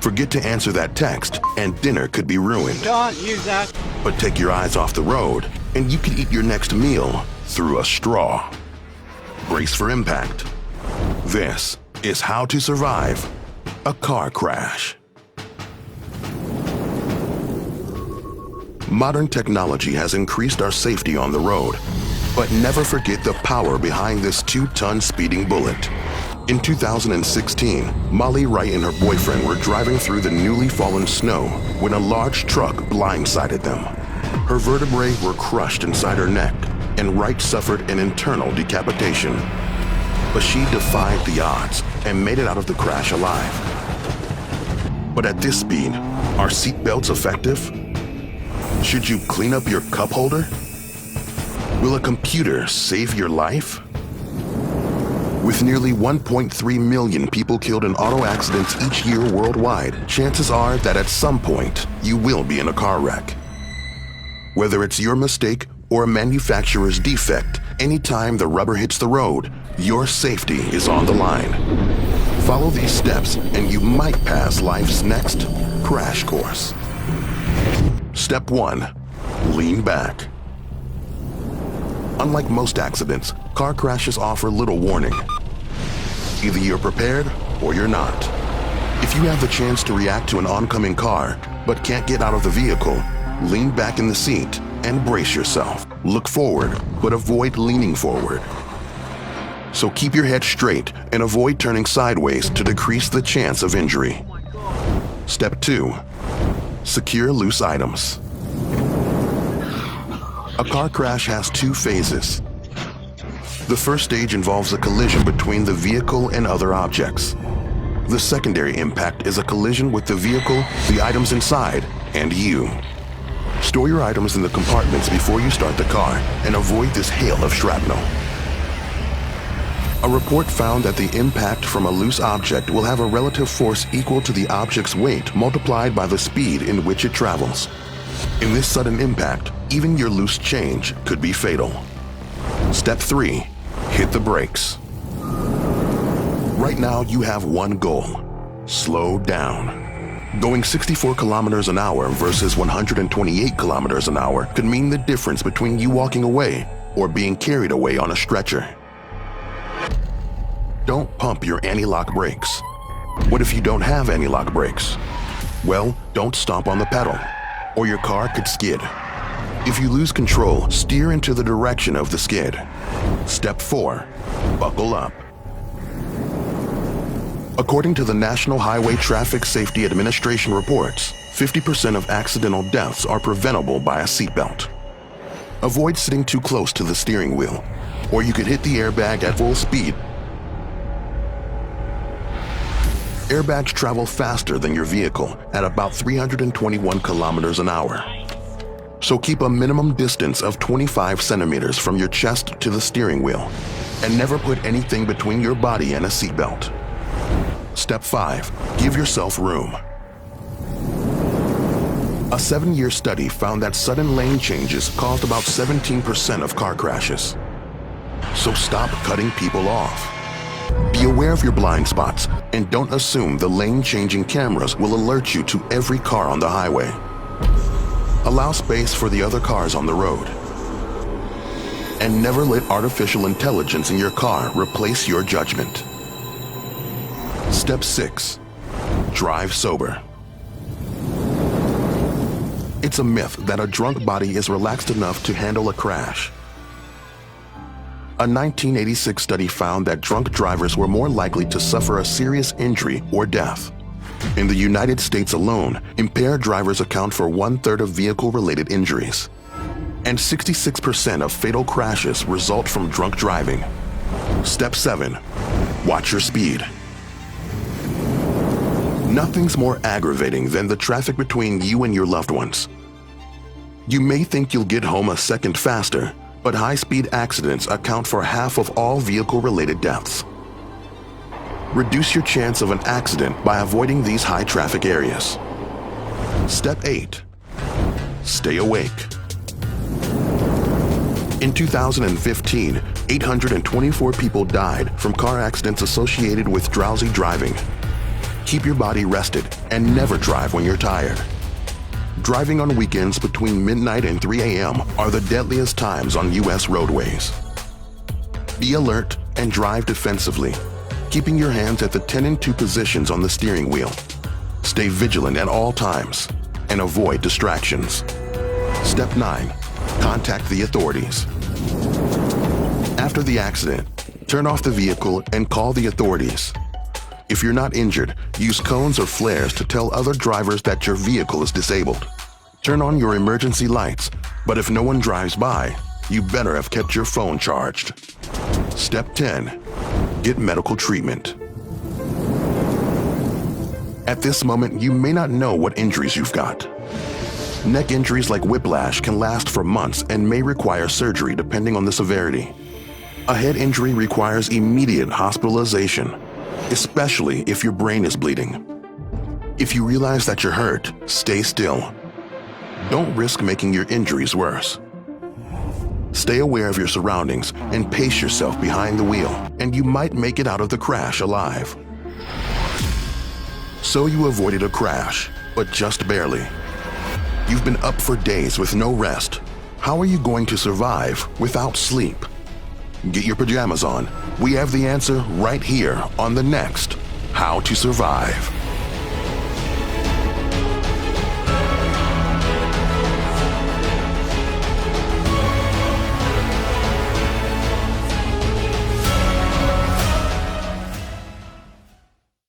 Forget to answer that text, and dinner could be ruined. Don't use that. But take your eyes off the road, and you could eat your next meal through a straw. Brace for impact. This is how to survive a car crash. Modern technology has increased our safety on the road, but never forget the power behind this 2-ton speeding bullet. In 2016, Molly Wright and her boyfriend were driving through the newly fallen snow when a large truck blindsided them. Her vertebrae were crushed inside her neck, and Wright suffered an internal decapitation. But she defied the odds and made it out of the crash alive. But at this speed, are seatbelts effective? Should you clean up your cup holder? Will a computer save your life? With nearly 1.3 million people killed in auto accidents each year worldwide, chances are that at some point you will be in a car wreck. Whether it's your mistake or a manufacturer's defect, anytime the rubber hits the road, your safety is on the line. Follow these steps and you might pass life's next crash course. Step 1. Lean back. Unlike most accidents, car crashes offer little warning. Either you're prepared or you're not. If you have the chance to react to an oncoming car, but can't get out of the vehicle, lean back in the seat and brace yourself. Look forward, but avoid leaning forward. So keep your head straight and avoid turning sideways to decrease the chance of injury. Step 2. Secure loose items. A car crash has 2 phases. The first stage involves a collision between the vehicle and other objects. The secondary impact is a collision with the vehicle, the items inside, and you. Store your items in the compartments before you start the car and avoid this hail of shrapnel. A report found that the impact from a loose object will have a relative force equal to the object's weight multiplied by the speed in which it travels. In this sudden impact, even your loose change could be fatal. Step 3. Hit the brakes. Right now you have one goal: slow down. Going 64 kilometers an hour versus 128 kilometers an hour could mean the difference between you walking away or being carried away on a stretcher. Don't pump your anti-lock brakes. What if you don't have anti-lock brakes? Well, don't stomp on the pedal, or your car could skid. If you lose control, steer into the direction of the skid. Step 4. Buckle up. According to the National Highway Traffic Safety Administration reports, 50% of accidental deaths are preventable by a seatbelt. Avoid sitting too close to the steering wheel, or you could hit the airbag at full speed. Airbags travel faster than your vehicle at about 321 kilometers an hour. So keep a minimum distance of 25 centimeters from your chest to the steering wheel, and never put anything between your body and a seatbelt. Step 5. Give yourself room. A 7-year study found that sudden lane changes caused about 17% of car crashes. So stop cutting people off. Be aware of your blind spots and don't assume the lane-changing cameras will alert you to every car on the highway. Allow space for the other cars on the road. And never let artificial intelligence in your car replace your judgment. Step 6. Drive sober. It's a myth that a drunk body is relaxed enough to handle a crash. A 1986 study found that drunk drivers were more likely to suffer a serious injury or death. In the United States alone, impaired drivers account for 1/3 of vehicle-related injuries. And 66% of fatal crashes result from drunk driving. Step 7. Watch your speed. Nothing's more aggravating than the traffic between you and your loved ones. You may think you'll get home a second faster, but high-speed accidents account for half of all vehicle-related deaths. Reduce your chance of an accident by avoiding these high-traffic areas. Step 8. Stay awake. In 2015, 824 people died from car accidents associated with drowsy driving. Keep your body rested and never drive when you're tired. Driving on weekends between midnight and 3 a.m. are the deadliest times on U.S. roadways. Be alert and drive defensively, keeping your hands at the 10 and 2 positions on the steering wheel. Stay vigilant at all times and avoid distractions. Step 9. Contact the authorities. After the accident, turn off the vehicle and call the authorities. If you're not injured, use cones or flares to tell other drivers that your vehicle is disabled. Turn on your emergency lights, but if no one drives by, you better have kept your phone charged. Step 10. Get medical treatment. At this moment, you may not know what injuries you've got. Neck injuries like whiplash can last for months and may require surgery depending on the severity. A head injury requires immediate hospitalization, especially if your brain is bleeding. If you realize that you're hurt, stay still. Don't risk making your injuries worse. Stay aware of your surroundings and pace yourself behind the wheel, and you might make it out of the crash alive. So you avoided a crash, but just barely. You've been up for days with no rest. How are you going to survive without sleep? Get your pajamas on. We have the answer right here on the next How to Survive.